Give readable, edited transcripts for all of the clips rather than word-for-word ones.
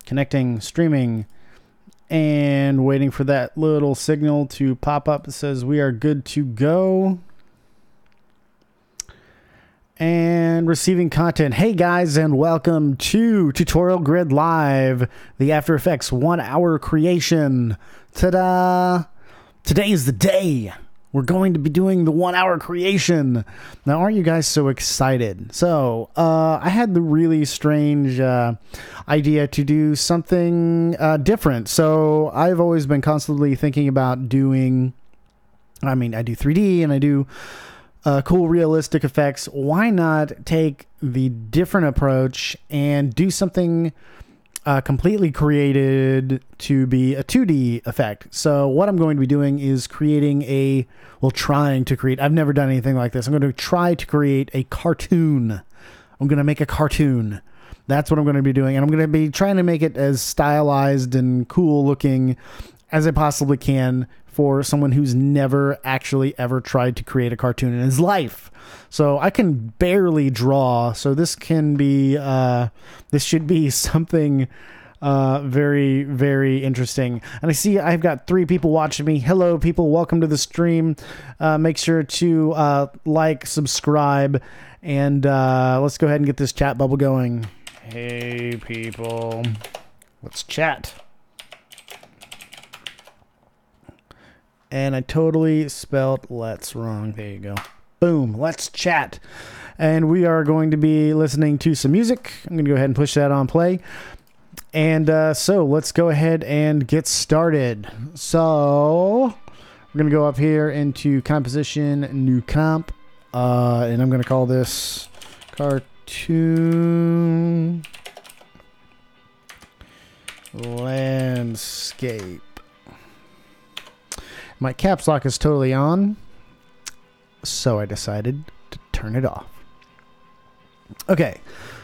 Connecting, streaming, and waiting for that little signal to pop up that says we are good to go. And receiving content. Hey guys, and welcome to Tutorial Grid Live, the After Effects 1 hour creation. Ta-da! Today is the day. We're going to be doing the 1 hour creation. Now, aren't you guys so excited? So, I had the really strange idea to do something different. So, I've always been constantly thinking about doing, I do 3D and I do cool realistic effects. Why not take the different approach and do something completely created to be a 2D effect? So what I'm going to be doing is trying to create, I've never done anything like this. I'm going to try to create a cartoon. I'm going to make a cartoon. That's what I'm going to be doing. And I'm going to be trying to make it as stylized and cool looking as I possibly can for someone who's never actually ever tried to create a cartoon in his life. So I can barely draw. So this can be, this should be something very, very interesting. And I see I've got 3 people watching me. Hello, people. Welcome to the stream. Make sure to like, subscribe, and let's go ahead and get this chat bubble going. Hey, people. Let's chat. And I totally spelled let's wrong. There you go. Boom. Let's chat. And we are going to be listening to some music. I'm going to go ahead and push that on play. And so let's go ahead and get started. So we're going to go up here into composition, new comp. And I'm going to call this cartoon landscape. My caps lock is totally on, so I decided to turn it off. Okay,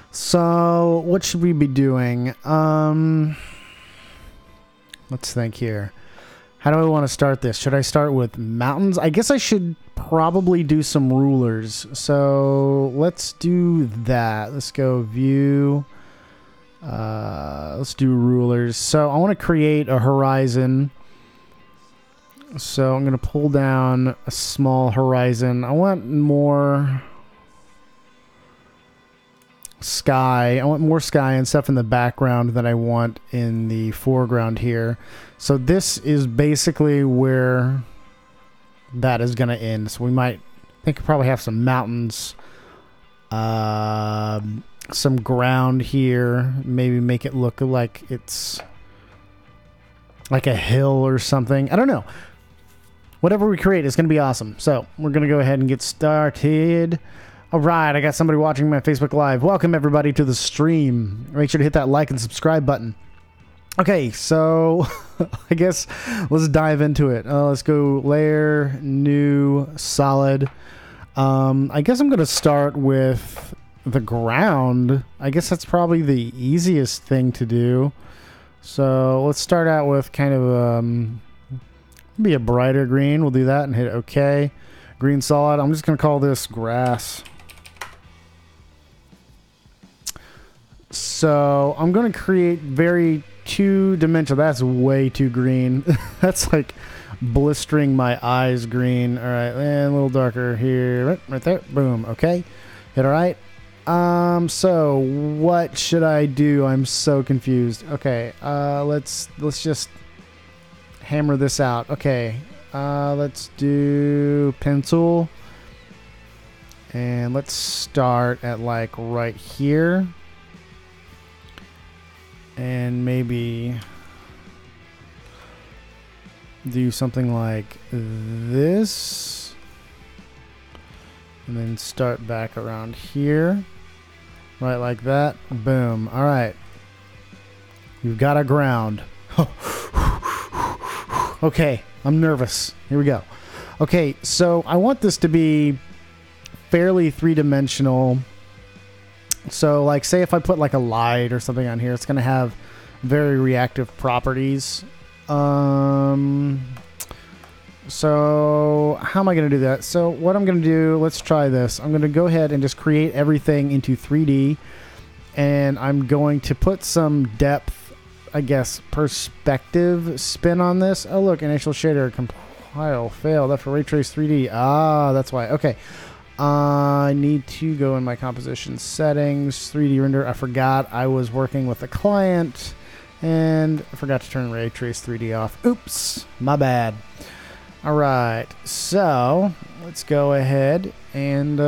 so what should we be doing? Let's think here. How do I want to start this? Should I start with mountains? I guess I should probably do some rulers. So let's do that. Let's go view. Let's do rulers. So I want to create a horizon. So I'm going to pull down a small horizon. I want more sky. I want more sky and stuff in the background than I want in the foreground here. So this is basically where that is going to end. So we might probably have some mountains, some ground here. Maybe make it look like it's like a hill or something. I don't know. Whatever we create is going to be awesome. So we're going to go ahead and get started. All right, I got somebody watching my Facebook Live. Welcome, everybody, to the stream. Make sure to hit that like and subscribe button. Okay, so I guess let's dive into it. Let's go layer, new, solid. I guess I'm going to start with the ground. I guess that's probably the easiest thing to do. So let's start out with kind of be a brighter green. We'll do that and hit OK. Green solid. I'm just going to call this grass. So I'm going to create very two-dimensional. That's way too green. That's like blistering my eyes green. All right, and a little darker here. Right there. Boom. Okay. Hit all right. So what should I do? I'm so confused. Okay. Let's just hammer this out. Okay, let's do pencil, and let's start at like right here, and maybe do something like this, and then start back around here, right like that. Boom. All right, you've got a ground. Okay, I'm nervous. Here we go. Okay, so I want this to be fairly three-dimensional. So, like, say if I put, like, a light or something on here, it's going to have very reactive properties. So how am I going to do that? So what I'm going to do, let's try this. I'm going to go ahead and just create everything into 3D, and I'm going to put some depth I guess, perspective spin on this. Oh, look, initial shader compile failed. That for ray trace 3D. Ah, that's why. Okay. I need to go in my composition settings, 3D render. I forgot I was working with a client, and I forgot to turn ray trace 3D off. Oops, my bad. All right, so let's go ahead and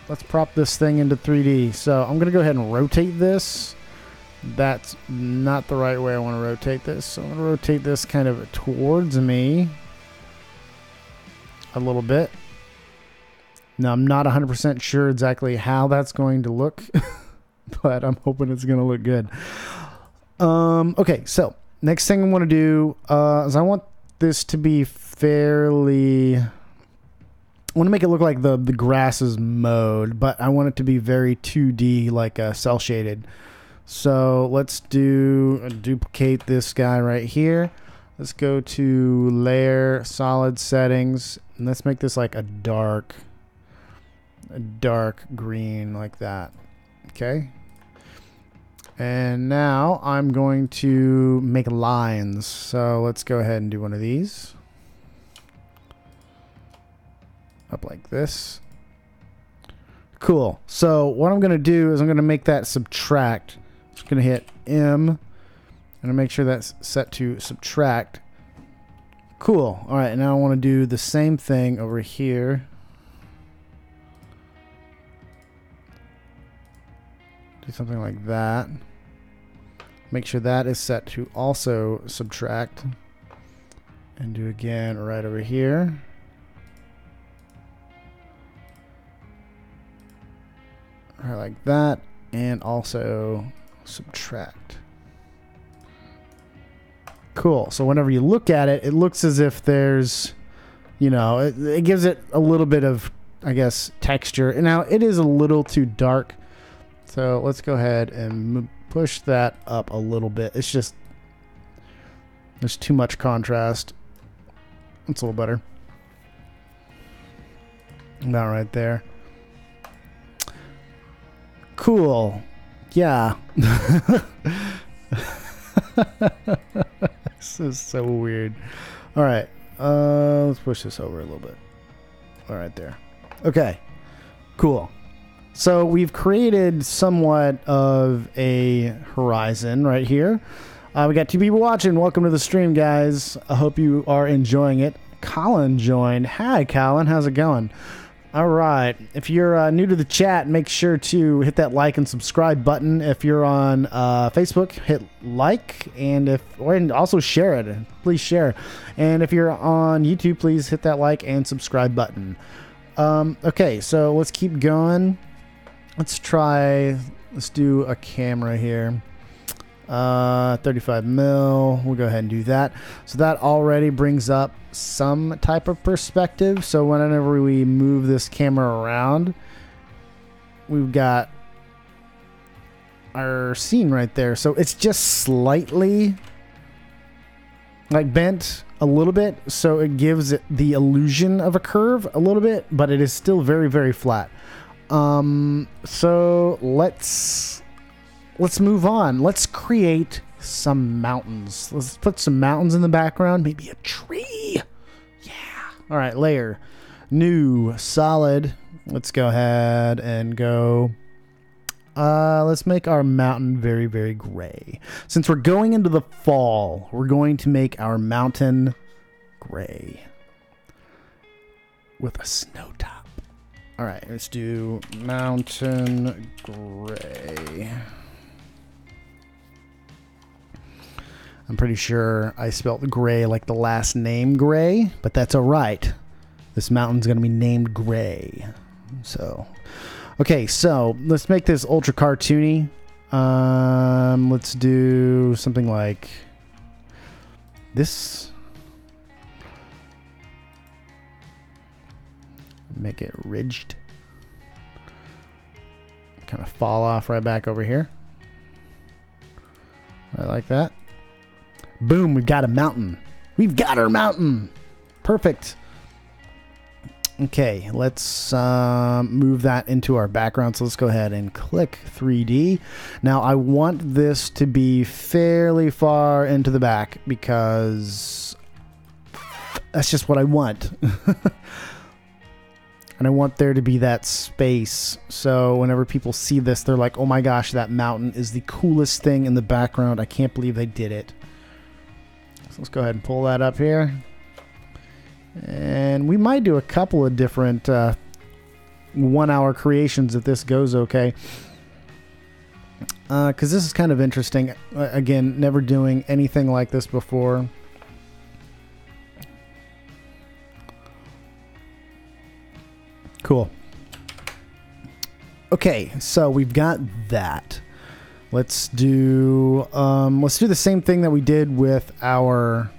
let's prop this thing into 3D. So I'm going to go ahead and rotate this. That's not the right way I want to rotate this. So I'm going to rotate this kind of towards me a little bit. Now, I'm not 100% sure exactly how that's going to look, but I'm hoping it's going to look good. Okay, so next thing I want to do is I want this to be fairly... I want to make it look like the grass is mowed, but I want it to be very 2D, like cell shaded. So let's duplicate this guy right here. Let's go to layer, solid settings, and let's make this like a dark green like that. Okay. And now I'm going to make lines. So let's go ahead and do one of these. Up like this. Cool. So what I'm going to do is I'm going to make that subtract. I'm just going to hit M and make sure that's set to subtract. Cool. All right. Now I want to do the same thing over here. Do something like that. Make sure that is set to also subtract. And do again right over here. Right like that. And also subtract. Cool. So whenever you look at it, it looks as if there's, you know, it gives it a little bit of, I guess, texture. And now it is a little too dark. So let's go ahead and push that up a little bit. It's just, there's too much contrast. It's a little better. About right there. Cool. Yeah. This is so weird. All right. Let's push this over a little bit. All right there. Okay. Cool. So we've created somewhat of a horizon right here. We got 2 people watching. Welcome to the stream, guys. I hope you are enjoying it. Colin joined. Hi, Colin. How's it going? All right. If you're new to the chat, make sure to hit that like and subscribe button. If you're on Facebook, hit like, and also share it. Please share. And if you're on YouTube, please hit that like and subscribe button. Okay, so let's keep going. Let's do a camera here. 35 mil. We'll go ahead and do that. So that already brings up some type of perspective. So whenever we move this camera around, we've got our scene right there. So it's just slightly like bent a little bit. So it gives it the illusion of a curve a little bit, but it is still very, very flat. So let's move on. Let's create some mountains. Let's put some mountains in the background. Maybe a tree. Yeah. All right. Layer. New. Solid. Let's go ahead and go. Let's make our mountain very, very gray. Since we're going into the fall, we're going to make our mountain gray with a snow top. All right. Let's do mountain gray. I'm pretty sure I spelled gray like the last name Gray, but that's all right. This mountain's going to be named Gray. So, okay, so let's make this ultra cartoony. Let's do something like this. Make it ridged. Kind of fall off right back over here. I like that. Boom, we've got a mountain. We've got our mountain. Perfect. Okay, let's move that into our background. So let's go ahead and click 3D. Now I want this to be fairly far into the back because that's just what I want. And I want there to be that space. So whenever people see this, they're like, oh my gosh, that mountain is the coolest thing in the background. I can't believe they did it. So let's go ahead and pull that up here. And we might do a couple of different 1 hour creations if this goes okay. Because this is kind of interesting. Again, never doing anything like this before. Cool. Okay, so we've got that. Let's do the same thing that we did with our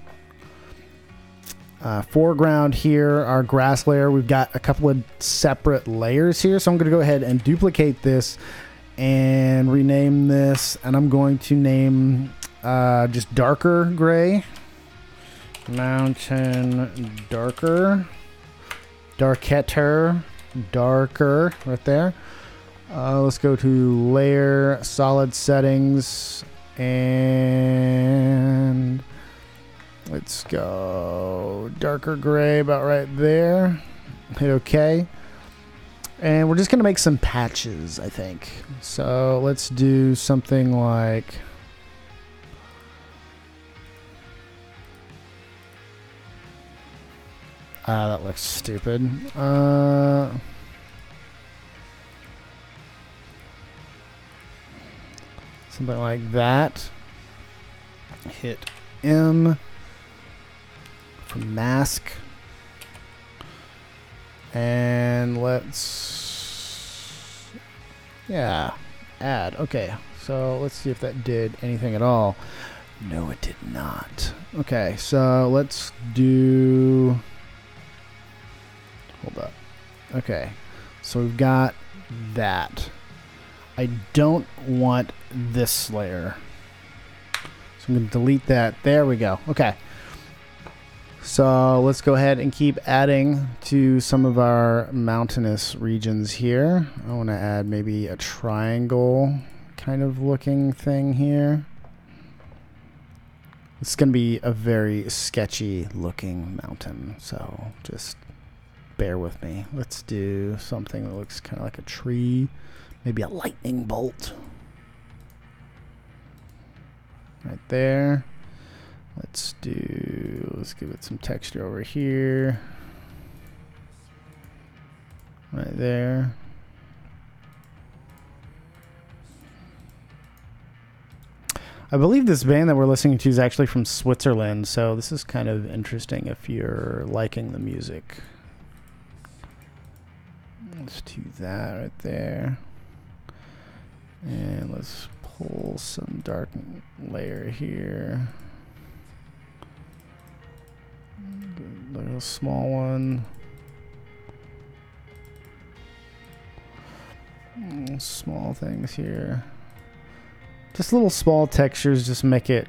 foreground here, our grass layer. We've got a couple of separate layers here, so I'm going to go ahead and duplicate this and rename this, and I'm going to name just darker gray, mountain darker, darker right there. Let's go to layer, solid settings, and let's go darker gray about right there. Hit OK. And we're just going to make some patches, I think. So let's do something like... that looks stupid. Something like that. Hit M for mask. And let's... yeah, add. Okay, so let's see if that did anything at all. No, it did not. Okay, so let's do... hold up. Okay, so we've got that. I don't want this layer, so I'm going to delete that. There we go. Okay, so let's go ahead and keep adding to some of our mountainous regions here. I want to add maybe a triangle kind of looking thing here. It's going to be a very sketchy looking mountain, so just bear with me. Let's do something that looks kind of like a tree. Maybe a lightning bolt. Right there. Let's give it some texture over here. Right there. I believe this band that we're listening to is actually from Switzerland, so this is kind of interesting if you're liking the music. Let's do that right there. And let's pull some dark layer here. A little small one. Small things here. Just little small textures, just make it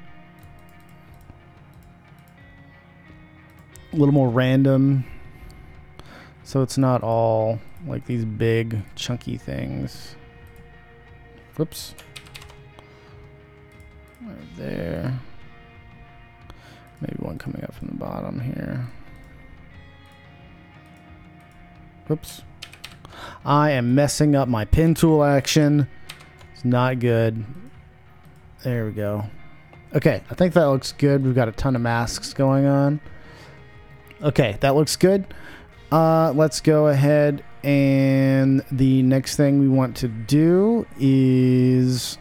a little more random. So it's not all like these big chunky things. Whoops. Right there. Maybe one coming up from the bottom here. Whoops. I am messing up my pen tool action. It's not good. There we go. Okay, I think that looks good. We've got a ton of masks going on. Okay, that looks good. Let's go ahead, and the next thing we want to do is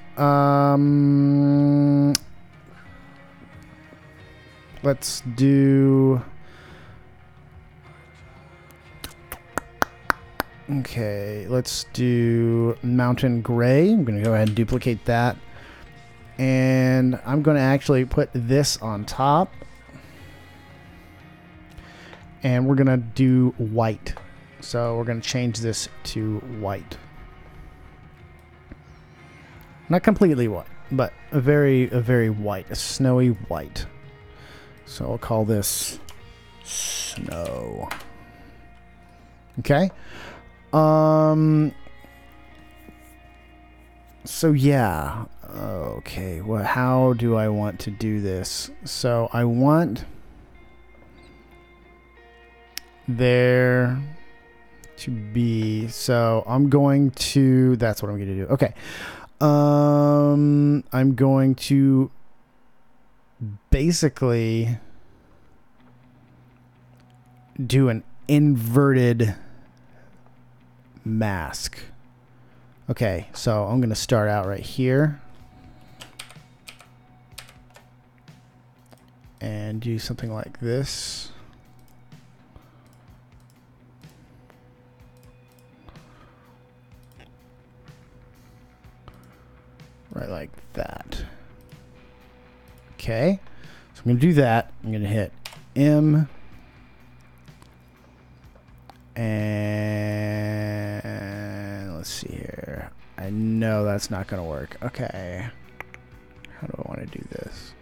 let's do... okay, let's do mountain gray. I'm going to go ahead and duplicate that. And I'm going to actually put this on top. And we're going to do white. So we're going to change this to white. Not completely white, but a very white, a snowy white. So I'll call this snow. Okay. So yeah. Okay. Well, how do I want to do this? So I want there to be, so I'm going to, that's what I'm going to do. Okay. I'm going to basically do an inverted mask. Okay, so I'm going to start out right here and do something like this. Right like that. Okay, so I'm going to do that. I'm going to hit M and let's see here. I know that's not going to work. Okay, how do I want to do this?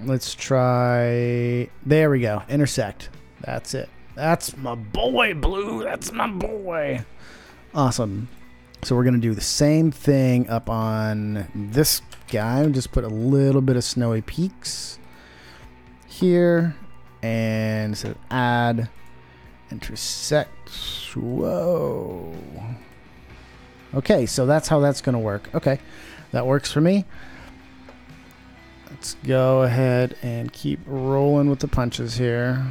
Let's try. There we go. Intersect. That's it. That's my boy, Blue. That's my boy. Awesome. So we're going to do the same thing up on this guy. Just put a little bit of snowy peaks here. And so add, intersect. Whoa. Okay, so that's how that's going to work. Okay, that works for me. Let's go ahead and keep rolling with the punches here.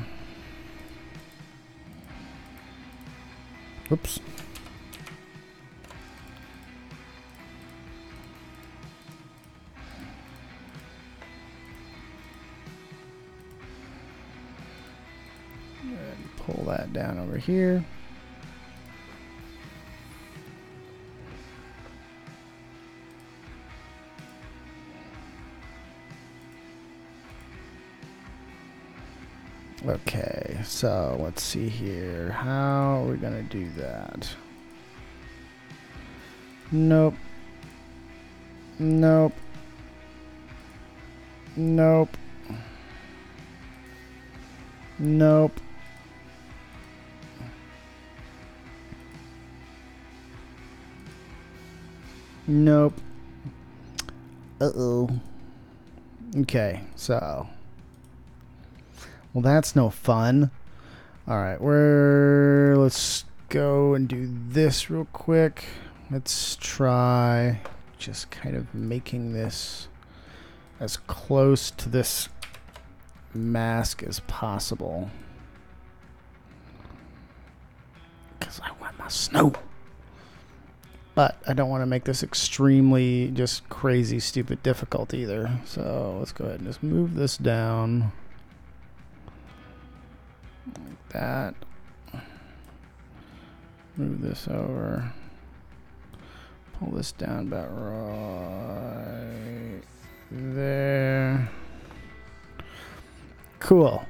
Whoops. Pull that down over here. Okay, so let's see here. How are we gonna do that? Nope. Nope. Nope. Nope. Nope. Uh-oh. Okay, so. Well, that's no fun. Alright, let's go and do this real quick. Let's try just kind of making this as close to this mask as possible. Because I want my snow. But I don't want to make this extremely just crazy, stupid difficult either. So let's go ahead and just move this down. Like that. Move this over. Pull this down about right there. Cool.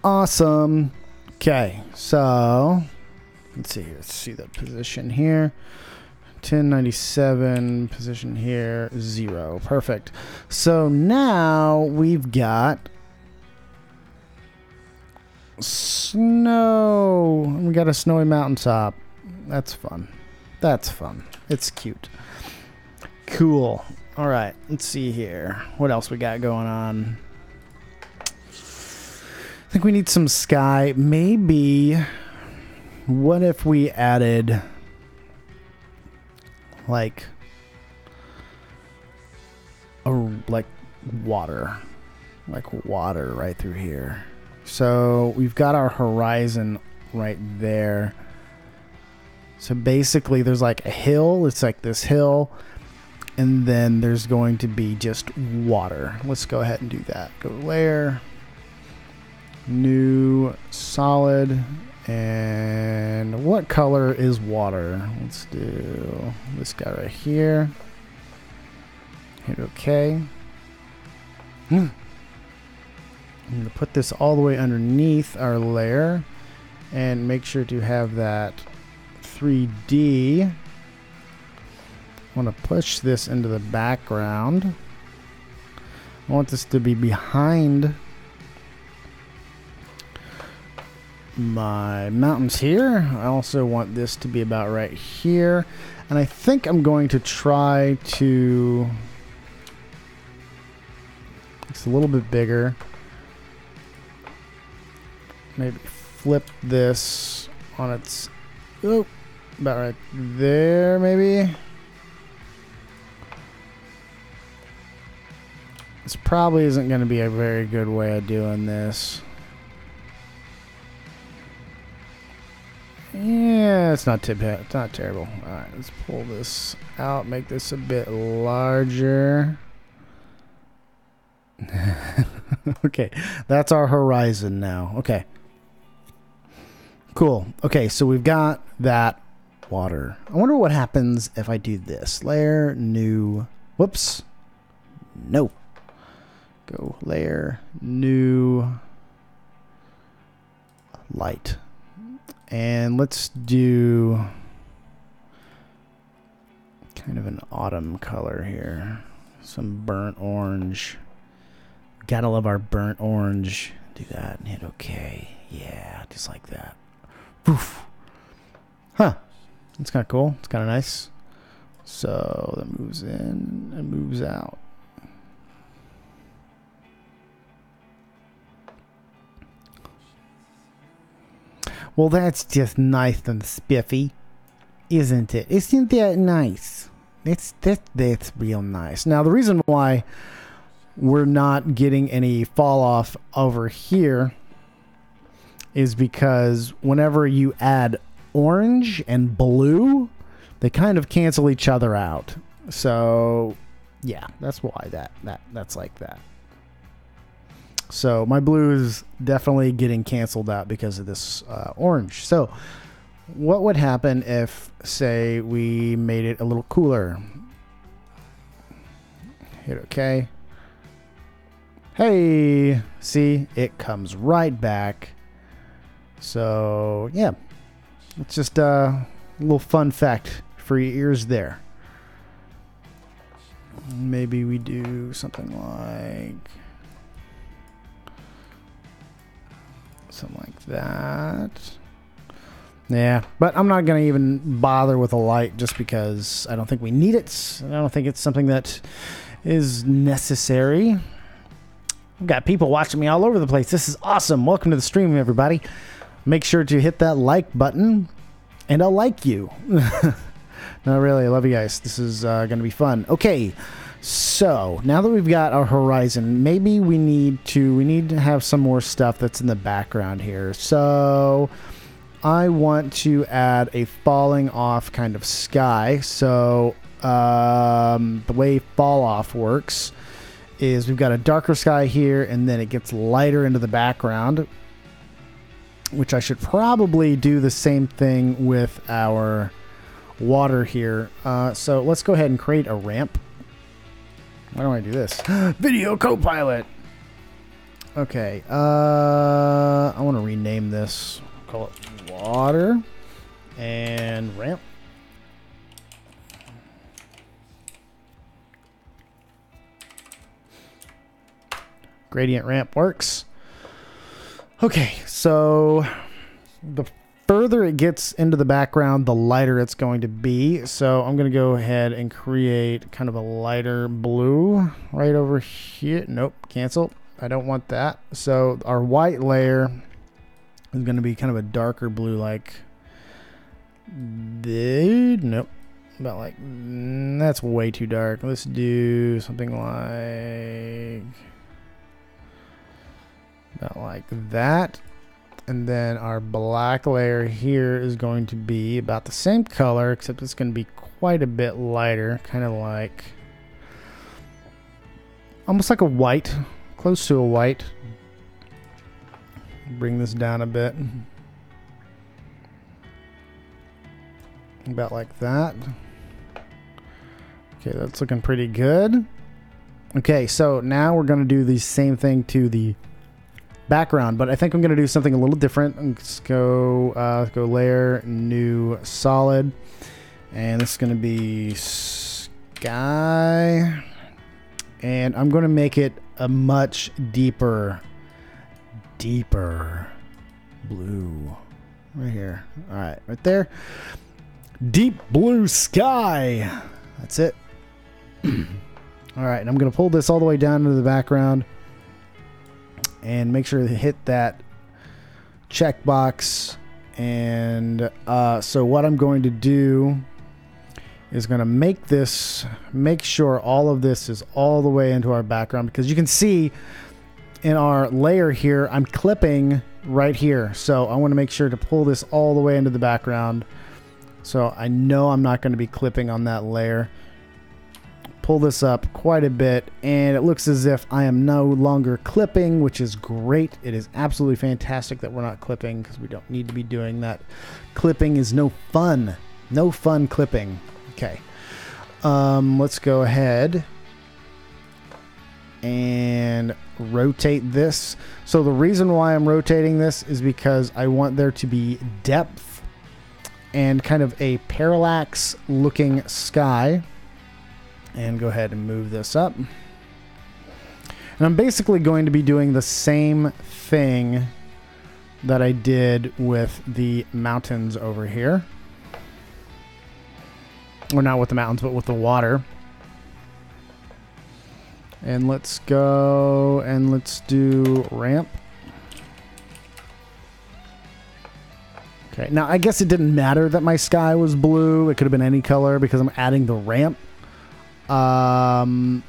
Awesome. Okay, so let's see here. Let's see the position here. 1097, position here, 0. Perfect. So now we've got snow. We got a snowy mountaintop. That's fun. That's fun. It's cute. Cool. All right. Let's see here. What else we got going on? I think we need some sky. Maybe. What if we added like water right through here? So we've got our horizon right there. So basically there's like a hill. It's like this hill. And then there's going to be just water. Let's go ahead and do that. Go layer. New solid. And what color is water? Let's do this guy right here. Hit OK. I'm going to put this all the way underneath our layer and make sure to have that 3D. I want to push this into the background. I want this to be behind my mountains here. I also want this to be about right here. And I think I'm going to try to... It's a little bit bigger. Maybe flip this on its... Oh, about right there, maybe. This probably isn't going to be a very good way of doing this. Yeah, it's not terrible. All right, let's pull this out, make this a bit larger. Okay, that's our horizon now. Okay. Cool. Okay, so we've got that water. I wonder what happens if I do this. Layer, new... Whoops. No. Go layer, new, light. And let's do kind of an autumn color here. Some burnt orange. Gotta love our burnt orange. Do that and hit OK. Yeah, just like that. Poof. Huh. That's kind of cool. It's kind of nice. So that moves in and moves out. Well, that's just nice and spiffy, isn't it? Isn't that nice? That's real nice. Now, the reason why we're not getting any fall off over here is because whenever you add orange and blue, they kind of cancel each other out. So, yeah, that's why that's like that. So my blue is definitely getting canceled out because of this orange. So what would happen if, say, we made it a little cooler? Hit OK. Hey, see, it comes right back. So yeah, it's just a little fun fact for your ears there. Maybe we do something like that. Yeah, but I'm not going to even bother with a light just because I don't think we need it. I don't think it's something that is necessary. I've got people watching me all over the place. This is awesome. Welcome to the stream, everybody. Make sure to hit that like button, and I'll like you. No, really, I love you guys. This is going to be fun. Okay, so now that we've got our horizon, maybe we need to have some more stuff that's in the background here. So I want to add a falling off kind of sky. So the way fall off works is we've got a darker sky here, and then it gets lighter into the background, which I should probably do the same thing with our water here. So let's go ahead and create a ramp. Why don't I do this? Video Copilot. Okay. I want to rename this. Call it water and ramp. Gradient ramp works. Okay, so the further it gets into the background, the lighter it's going to be. So I'm going to go ahead and create kind of a lighter blue right over here. Nope, cancel. I don't want that. So our white layer is going to be kind of a darker blue like this. Nope. About like, that's way too dark. Let's do something about like that. And then our black layer here is going to be about the same color, except it's going to be quite a bit lighter, kind of like almost like a white, close to a white. Bring this down a bit. About like that. Okay, that's looking pretty good. Okay, so now we're going to do the same thing to the background, but I think I'm going to do something a little different. Let's go layer, new, solid, and this is going to be sky, and I'm going to make it a much deeper blue. Right here. All right, right there. Deep blue sky. That's it. All right, and I'm going to pull this all the way down into the background and make sure to hit that checkbox. And so what I'm going to do is going to make sure all of this is all the way into our background, because you can see in our layer here, I'm clipping right here. So I want to make sure to pull this all the way into the background. So I know I'm not going to be clipping on that layer. Pull this up quite a bit, and it looks as if I am no longer clipping, which is great. It is absolutely fantastic that we're not clipping, because we don't need to be doing that. Clipping is no fun. No fun clipping. Okay. Let's go ahead and rotate this. So the reason why I'm rotating this is because I want there to be depth and kind of a parallax looking sky. And go ahead and move this up. And I'm basically going to be doing the same thing that I did with the mountains over here. Or not with the mountains, but with the water. And let's go and let's do ramp. Okay, now I guess it didn't matter that my sky was blue. It could have been any color because I'm adding the ramp.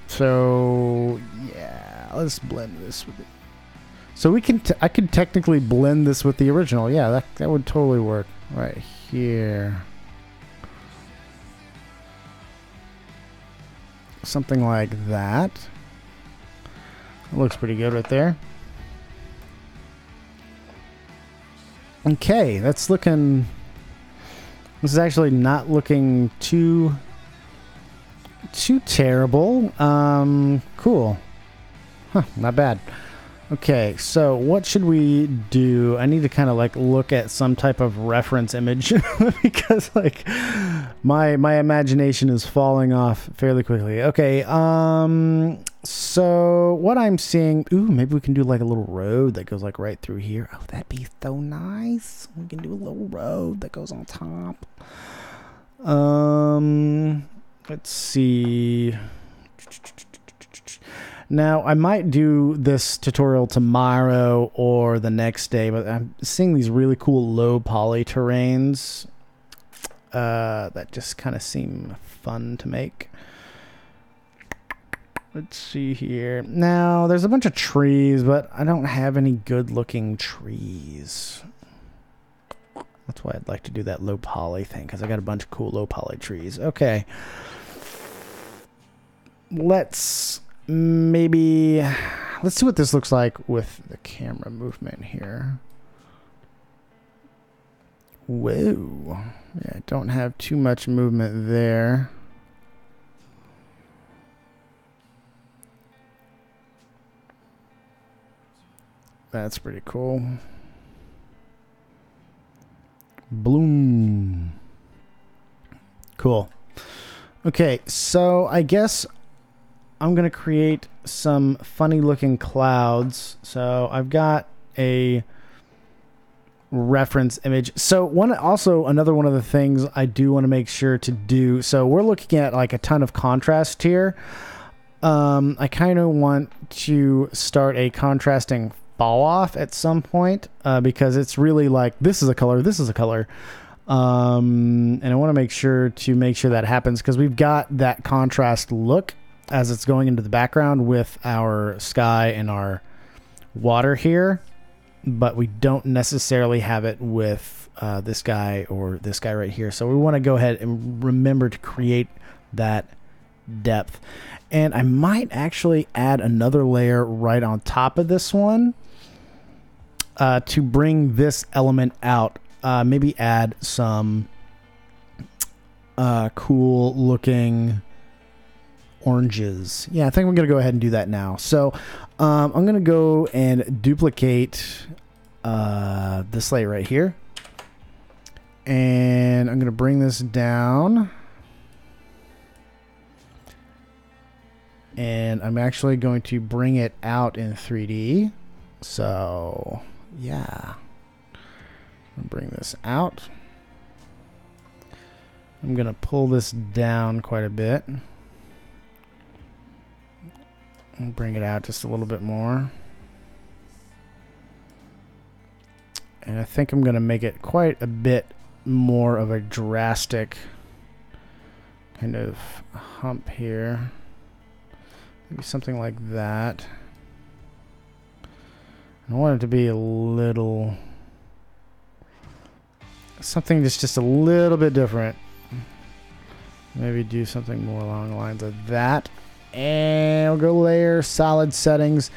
So yeah, let's blend this with it. So we can, I could technically blend this with the original. Yeah, that would totally work right here. Something like that. It looks pretty good right there. Okay, that's looking, this is actually not looking too terrible. Cool. Huh, not bad. Okay, so what should we do? I need to kind of like look at some type of reference image because like my imagination is falling off fairly quickly. Okay, so what I'm seeing, ooh, maybe we can do like a little road that goes like right through here. Oh, that'd be so nice. We can do a little road that goes on top. Let's see. Now, I might do this tutorial tomorrow or the next day, but I'm seeing these really cool low poly terrains that just kind of seem fun to make. Let's see here. Now, there's a bunch of trees, but I don't have any good looking trees. That's why I'd like to do that low poly thing, because I got a bunch of cool low poly trees. Okay. Let's see what this looks like with the camera movement here. Whoa. Yeah, I don't have too much movement there. That's pretty cool. Bloom. Cool. Okay, so I guess I'm going to create some funny looking clouds. So I've got a reference image. So another one of the things I do want to make sure to do. So we're looking at like a ton of contrast here. I kind of want to start a contrasting fall off at some point because it's really like this is a color, this is a color. And I want to make sure that happens because we've got that contrast look as it's going into the background with our sky and our water here, but we don't necessarily have it with this guy or this guy right here. So we want to go ahead and remember to create that depth. And I might actually add another layer right on top of this one to bring this element out. Maybe add some cool looking oranges. Yeah, I think we're going to go ahead and do that now. So I'm going to go and duplicate this layer right here. And I'm going to bring this down. And I'm actually going to bring it out in 3D. So, yeah. Bring this out. I'm going to pull this down quite a bit. And bring it out just a little bit more. And I think I'm going to make it quite a bit more of a drastic kind of hump here. Maybe something like that. I want it to be a little... something that's just a little bit different. Maybe do something more along the lines of that. And we'll go layer, solid settings.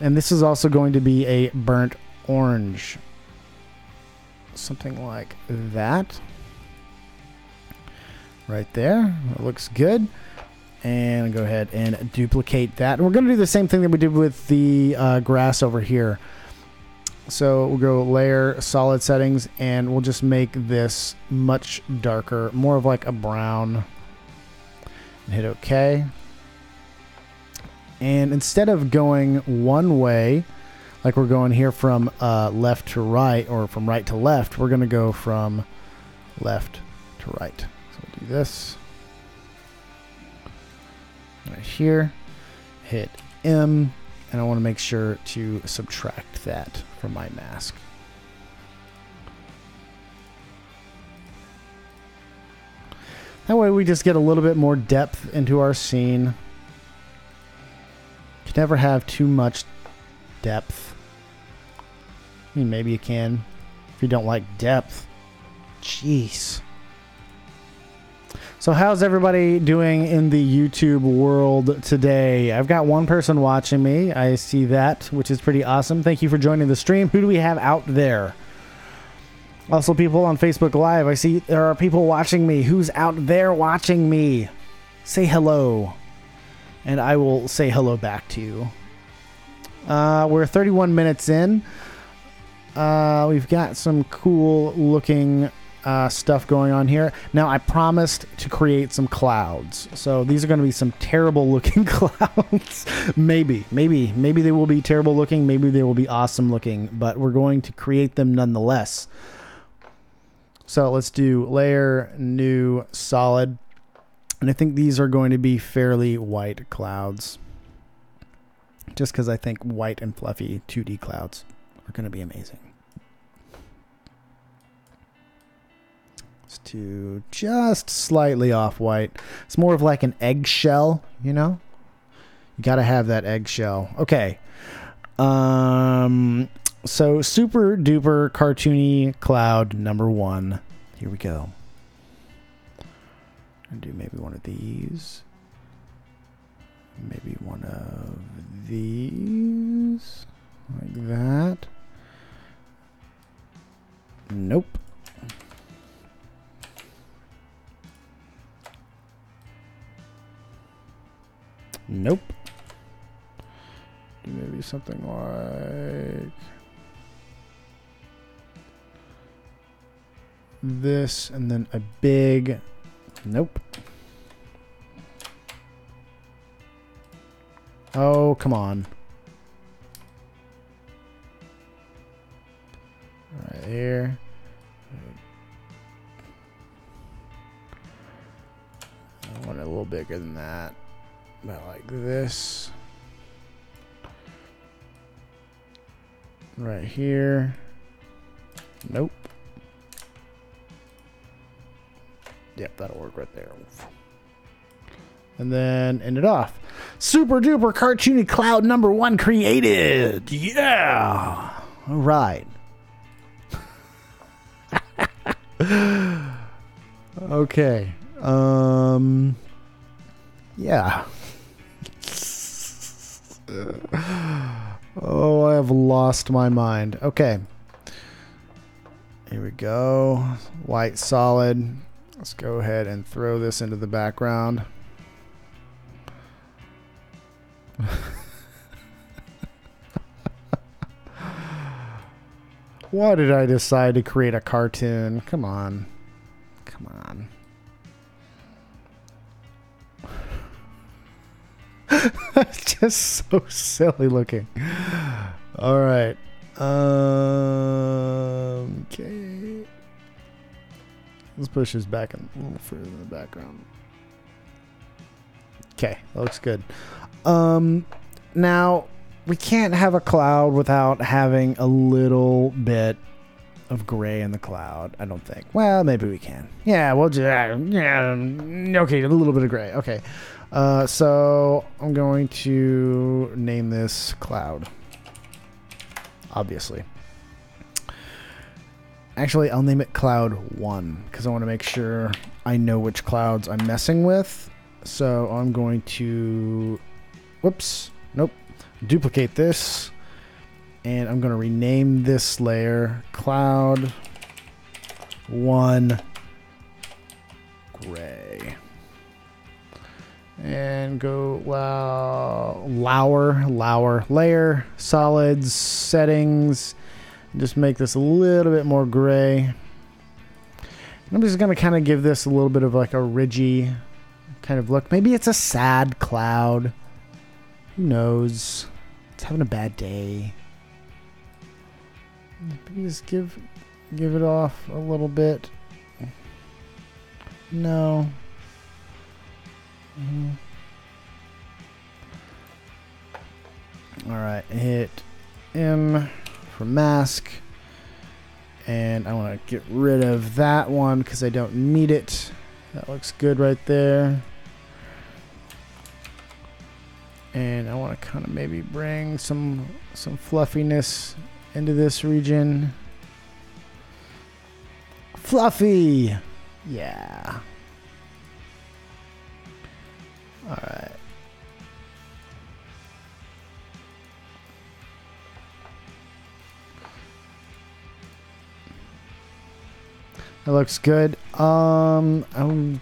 And this is also going to be a burnt orange. Something like that. Right there. It looks good. And go ahead and duplicate that. And we're going to do the same thing that we did with the grass over here. So we'll go layer, solid settings, and we'll just make this much darker, more of like a brown. And hit OK. And instead of going one way, like we're going here from left to right, or from right to left, we're going to go from left to right. So we'll do this. Right here. Hit M. And I want to make sure to subtract that from my mask. That way we just get a little bit more depth into our scene. You can never have too much depth. I mean, maybe you can if you don't like depth. Jeez. So how's everybody doing in the YouTube world today? I've got one person watching me. I see that, which is pretty awesome. Thank you for joining the stream. Who do we have out there? Also, people on Facebook Live. I see there are people watching me. Who's out there watching me? Say hello. And I will say hello back to you. We're 31 minutes in. We've got some cool looking stuff going on here. Now, I promised to create some clouds. So these are going to be some terrible looking clouds. Maybe they will be terrible looking. Maybe they will be awesome looking. But we're going to create them nonetheless. So let's do layer, new, solid. And I think these are going to be fairly white clouds. Just because I think white and fluffy 2D clouds are going to be amazing. Let's do just slightly off-white. It's more of like an eggshell, you know? You got to have that eggshell. Okay. So super duper cartoony cloud number 1. Here we go. I'll do maybe one of these. Maybe one of these. Like that. Nope. Nope. Do maybe something like this, and then a big... Nope. Oh, come on. Right here. I want it a little bigger than that. About like this. Right here. Nope. Yep, that'll work right there. And then end it off. Super duper cartoony cloud number 1 created. Yeah. All right. Okay. Yeah. Oh, I have lost my mind. Okay. Here we go. White solid. Let's go ahead and throw this into the background. Why did I decide to create a cartoon? Come on. Come on. It's just so silly looking. All right. Okay. Let's push this back a little further in the background. Okay, that looks good. Now, we can't have a cloud without having a little bit of gray in the cloud, I don't think. Well, maybe we can. Yeah, we'll just... yeah, okay, a little bit of gray. Okay. So, I'm going to name this cloud. Obviously. Actually, I'll name it Cloud 1, because I want to make sure I know which clouds I'm messing with. So, I'm going to... Whoops. Nope. Duplicate this. And I'm going to rename this layer Cloud 1 Gray. And go lower layer, solids, settings. Just make this a little bit more gray. And I'm just going to kind of give this a little bit of like a ridgy kind of look. Maybe it's a sad cloud. Who knows? It's having a bad day. Maybe just give it off a little bit. No. Alright, hit M for mask. And I want to get rid of that one because I don't need it. That looks good right there. And I want to kind of maybe bring some fluffiness into this region. Fluffy! Yeah. Alright. That looks good. I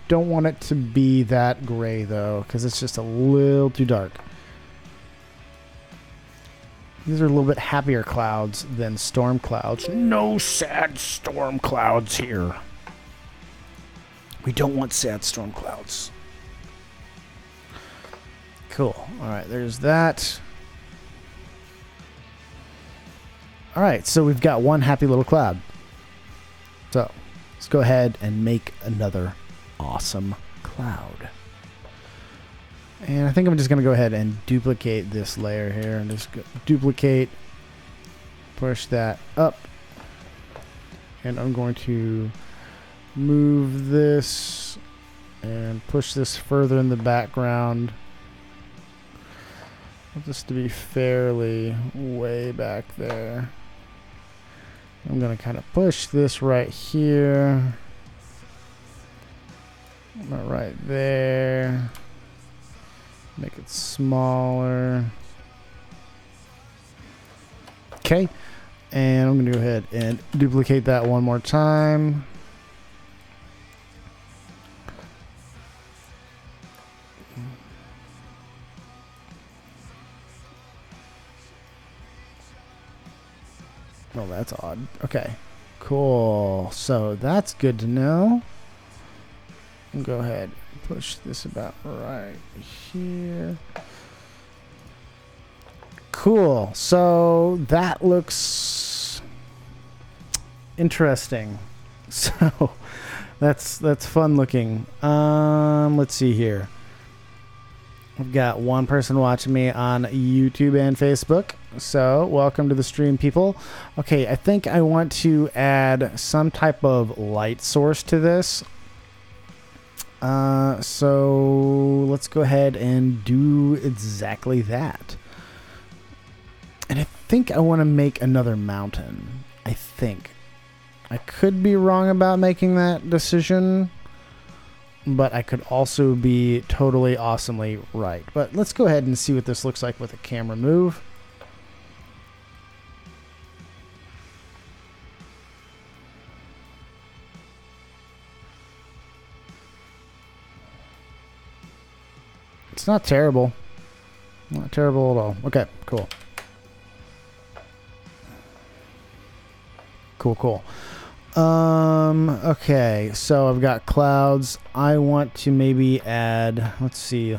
don't want it to be that gray though, because it's just a little too dark. These are a little bit happier clouds than storm clouds. No sad storm clouds here. We don't want sad storm clouds. Cool. Alright, there's that. Alright, so we've got one happy little cloud. So, let's go ahead and make another awesome cloud. And I think I'm just going to go ahead and duplicate this layer here. And just duplicate, push that up. And I'm going to move this and push this further in the background. Want this to be fairly way back there. I'm going to kind of push this right here. Right there. Make it smaller. Okay. And I'm going to go ahead and duplicate that one more time. Oh, that's odd. Okay. Cool. So that's good to know. Go ahead. Push this about right here. Cool. So that looks interesting. So that's fun looking. Let's see here. I've got one person watching me on YouTube and Facebook. So welcome to the stream, people. Okay, I think I want to add some type of light source to this. So let's go ahead and do exactly that. And I think I want to make another mountain. I think. I could be wrong about making that decision, but I could also be totally awesomely right. But let's go ahead and see what this looks like with a camera move. It's not terrible. Not terrible at all. Okay, cool. Cool. Okay, so I've got clouds. I want to maybe add, let's see,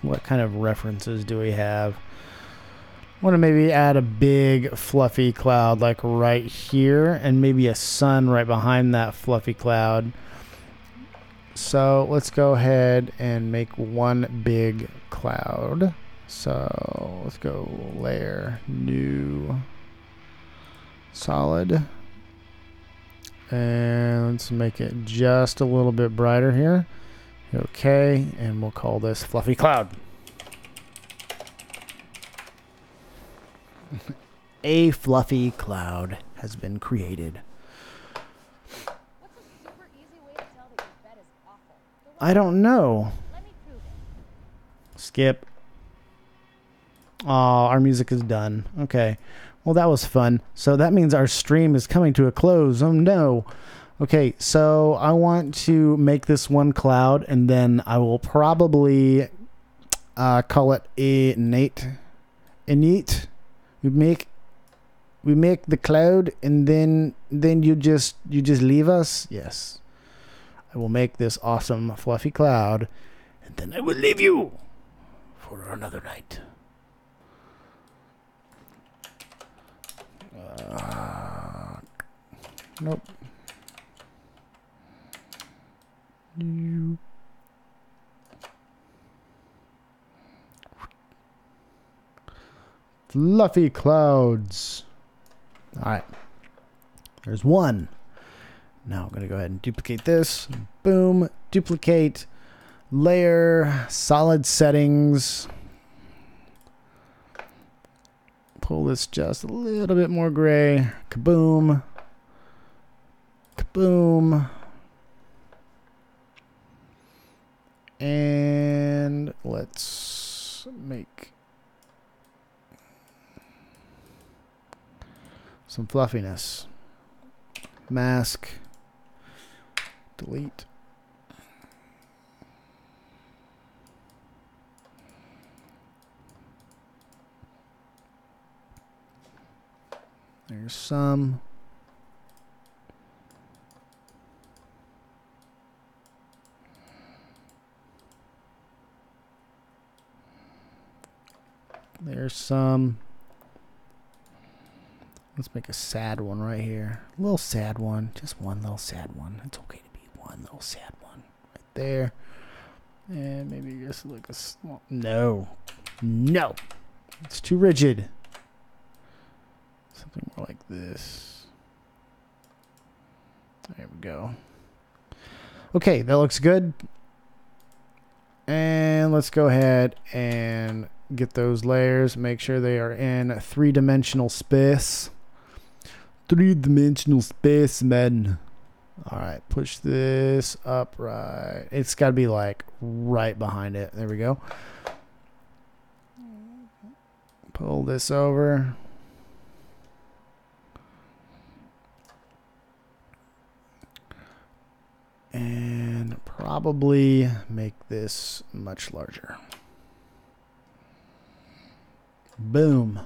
what kind of references do we have? I want to maybe add a big fluffy cloud like right here, and maybe a sun right behind that fluffy cloud. So let's go ahead and make one big cloud. So let's go layer, new, solid. And let's make it just a little bit brighter here. Okay, and we'll call this Fluffy Cloud. A fluffy cloud has been created. What's a super easy way to tell that your bed is awful? I don't know. Let me prove it. Skip. Oh, our music is done. Okay. Well, that was fun. So that means our stream is coming to a close. Oh, no. Okay, so I want to make this one cloud, and then I will probably call it innate. Innate. We make the cloud, and then you just leave us. Yes, I will make this awesome fluffy cloud, and then I will leave you for another night. Nope. Fluffy clouds. All right. There's one. Now I'm going to go ahead and duplicate this. Boom. Duplicate. Layer. Solid settings. Pull this just a little bit more gray. Kaboom. Kaboom. And let's make some fluffiness. Mask. Delete. There's some. There's some. Let's make a sad one right here. A little sad one. Just one little sad one. It's okay to be one little sad one. Right there. And maybe just like a small... No. No. It's too rigid. Something more like this. There we go. Okay, that looks good. And let's go ahead and get those layers. Make sure they are in three-dimensional space. Three-dimensional space, man. Alright, push this up right. It's got to be like right behind it. There we go. Pull this over. And probably make this much larger. Boom.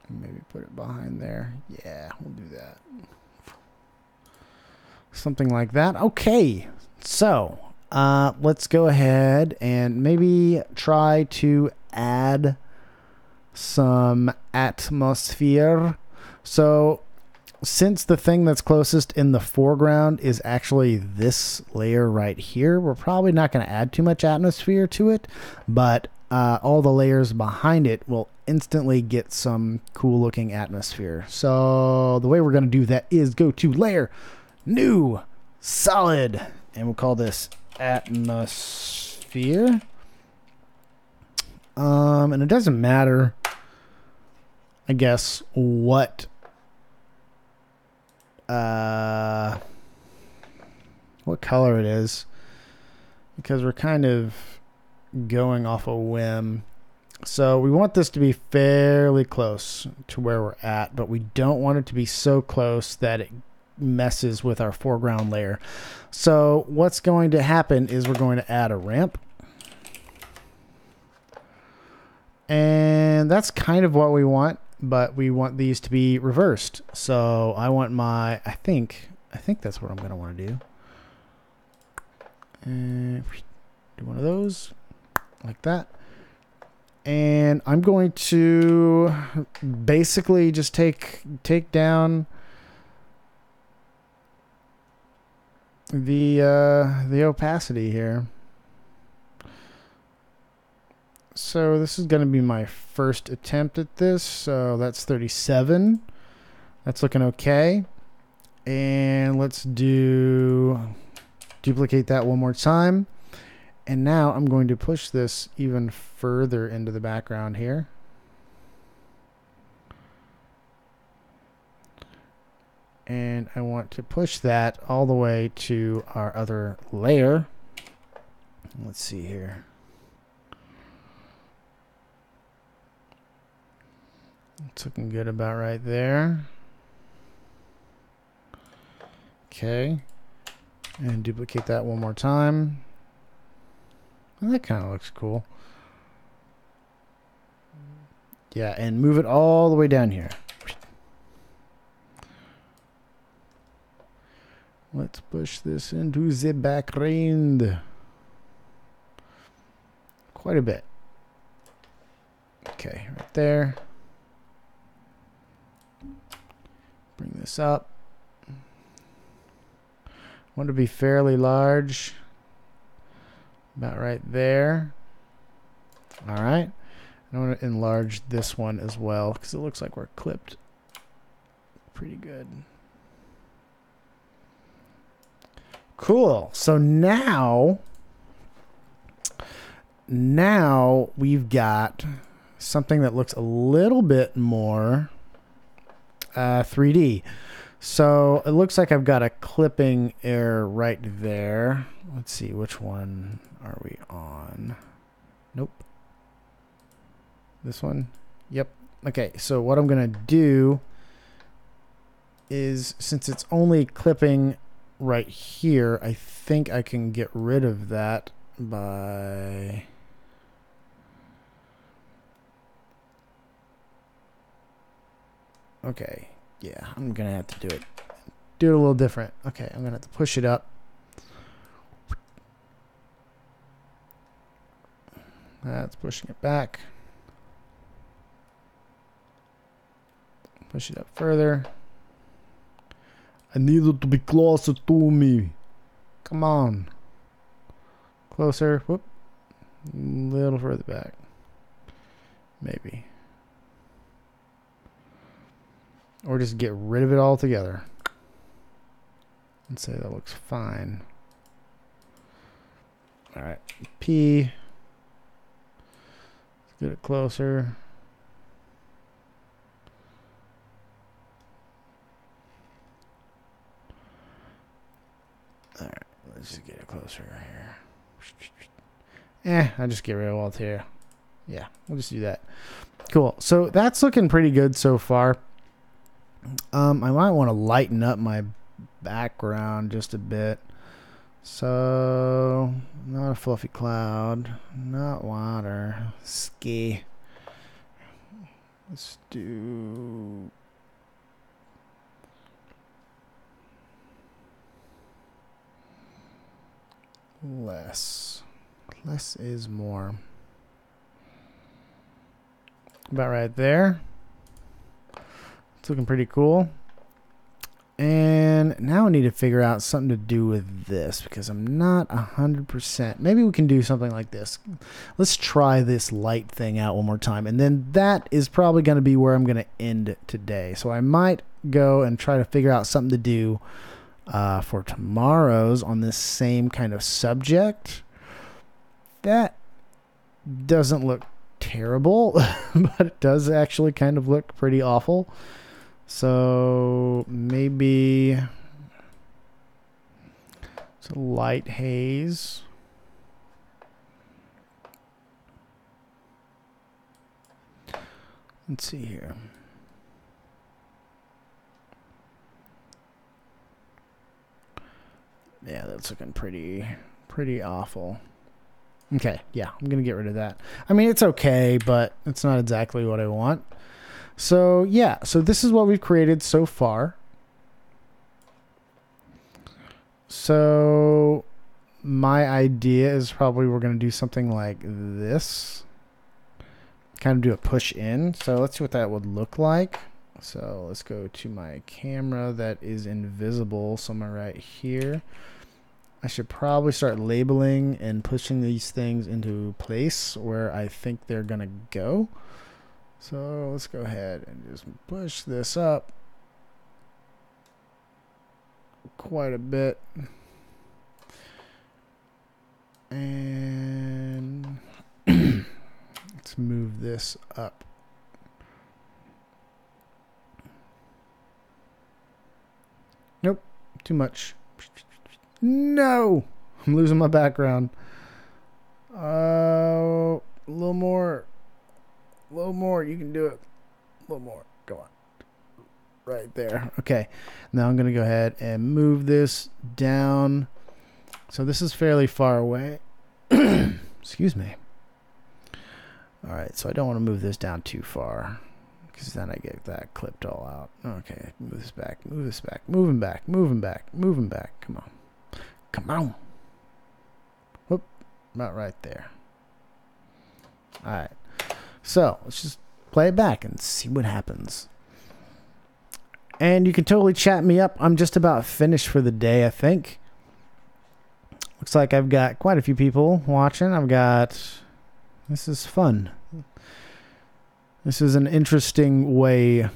Maybe put it behind there. Yeah, we'll do that. Something like that. Okay. So, let's go ahead and maybe try to add some atmosphere. So, since the thing that's closest in the foreground is actually this layer right here, we're probably not going to add too much atmosphere to it, but all the layers behind it will instantly get some cool looking atmosphere. So the way we're going to do that is go to layer, new, solid, and we'll call this atmosphere. And it doesn't matter, I guess, what color it is, because we're kind of going off a whim. So we want this to be fairly close to where we're at, but we don't want it to be so close that it messes with our foreground layer. So what's going to happen is we're going to add a ramp. And that's kind of what we want, but we want these to be reversed. So I want my, I think that's what I'm going to want to do. And do one of those like that. And I'm going to basically just take down the opacity here. So this is going to be my first attempt at this. So that's 37. That's looking okay. And let's duplicate that one more time. And now I'm going to push this even further into the background here. And I want to push that all the way to our other layer. Let's see here. It's looking good about right there. Okay. And duplicate that one more time. Well, that kind of looks cool. Yeah, and move it all the way down here. Let's push this into the background. Quite a bit. Okay, right there. Bring this up. Want to be fairly large. About right there. All right. I want to enlarge this one as well because it looks like we're clipped pretty good. Cool. So now we've got something that looks a little bit more 3D. So it looks like I've got a clipping error right there. Let's see, which one are we on? Nope. This one? Yep. Okay, so what I'm going to do is, since it's only clipping right here, I think I can get rid of that by okay, yeah, I'm gonna have to do it a little different. Okay, I'm gonna have to push it up. That's pushing it back. Push it up further. I need it to be closer to me. Come on. Closer. Whoop. A little further back. Maybe. Or just get rid of it altogether. And say that looks fine. Alright. P. Let's get it closer. Alright, let's just get it closer here. I'll just get rid of alt here. Yeah, we'll just do that. Cool. So that's looking pretty good so far. I might want to lighten up my background just a bit. So, not a fluffy cloud, not water, ski. Let's do less. Less is more. About right there. It's looking pretty cool. And now I need to figure out something to do with this because I'm not 100%. Maybe we can do something like this. Let's try this light thing out one more time. And then that is probably going to be where I'm going to end today. So I might go and try to figure out something to do for tomorrow's on this same kind of subject. That doesn't look terrible, but it does actually kind of look pretty awful. So maybe it's a light haze. Let's see here. Yeah, that's looking pretty awful. Okay, yeah, I'm going to get rid of that. I mean, it's okay, but it's not exactly what I want. So, yeah, so this is what we've created so far. So, my idea is probably we're going to do something like this. Kind of do a push in. So, let's see what that would look like. So, let's go to my camera that is invisible somewhere right here. I should probably start labeling and pushing these things into place where I think they're going to go. So let's go ahead and just push this up quite a bit. And let's move this up. Nope, too much. No, I'm losing my background. A little more. A little more. You can do it. A little more. Go on. Right there. Okay. Now I'm going to go ahead and move this down. So this is fairly far away. Excuse me. All right. So I don't want to move this down too far, because then I get that clipped all out. Okay. Move this back. Move this back. Moving back. Moving back. Moving back. Come on. Come on. Whoop. About right there. All right. So let's just play it back and see what happens. And you can totally chat me up. I'm just about finished for the day, I think. Looks like I've got quite a few people watching. This is fun. This is an interesting way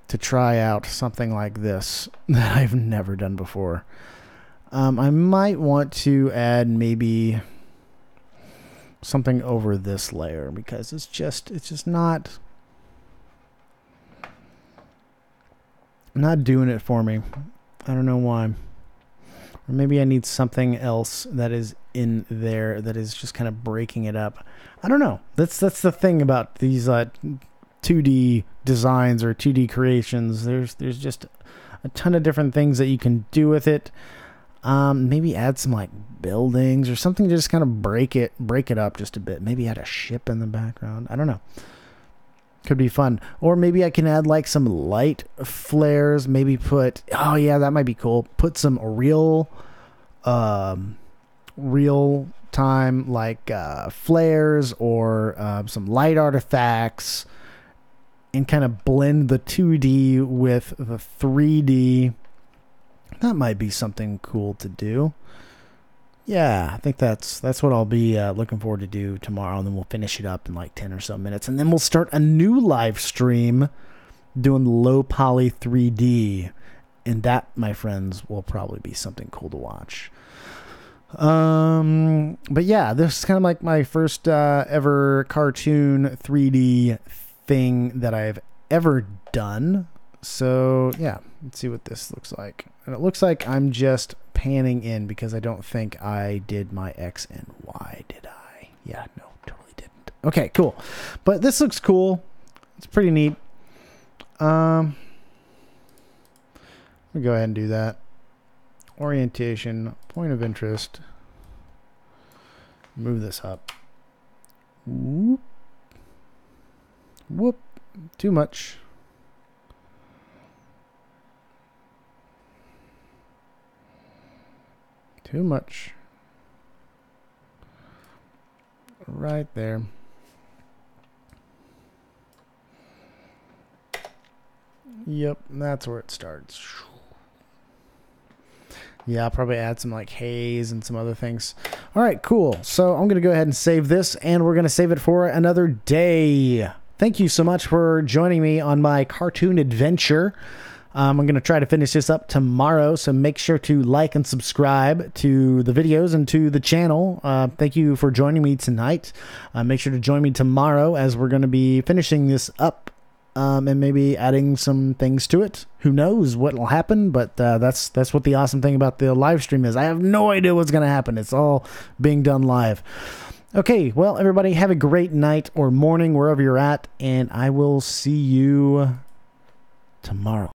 to try out something like this that I've never done before. I might want to add maybe something over this layer, because it's just not doing it for me. I don't know why. Or maybe I need something else that is in there that is just kind of breaking it up. I don't know. That's the thing about these 2D designs or 2D creations. There's just a ton of different things that you can do with it. Maybe add some like buildings or something to just kind of break it up just a bit. Maybe add a ship in the background. I don't know. Could be fun. Or maybe I can add like some light flares. Maybe put, oh yeah, that might be cool. Put some real time like flares or some light artifacts, and kind of blend the 2D with the 3D. That might be something cool to do. Yeah, I think that's what I'll be looking forward to do tomorrow, and then we'll finish it up in like 10 or so minutes, and then we'll start a new live stream doing low poly 3D, and that, my friends, will probably be something cool to watch. But yeah, this is kind of like my first ever cartoon 3D thing that I've ever done. So yeah, let's see what this looks like. And it looks like I'm just panning in, because I don't think I did my X and Y, did I? Yeah, no, totally didn't. Okay, cool. But this looks cool. It's pretty neat. We'll go ahead and do that. Orientation, point of interest. Move this up. Whoop. Whoop. Too much. Too much. Right there. Yep, that's where it starts. Yeah, I'll probably add some like haze and some other things. All right, cool. So I'm going to go ahead and save this, and we're going to save it for another day. Thank you so much for joining me on my cartoon adventure. I'm going to try to finish this up tomorrow, so make sure to like and subscribe to the videos and to the channel. Thank you for joining me tonight. Make sure to join me tomorrow, as we're going to be finishing this up and maybe adding some things to it. Who knows what will happen, but that's what the awesome thing about the live stream is. I have no idea what's going to happen. It's all being done live. Okay, well, everybody, have a great night or morning wherever you're at, and I will see you tomorrow.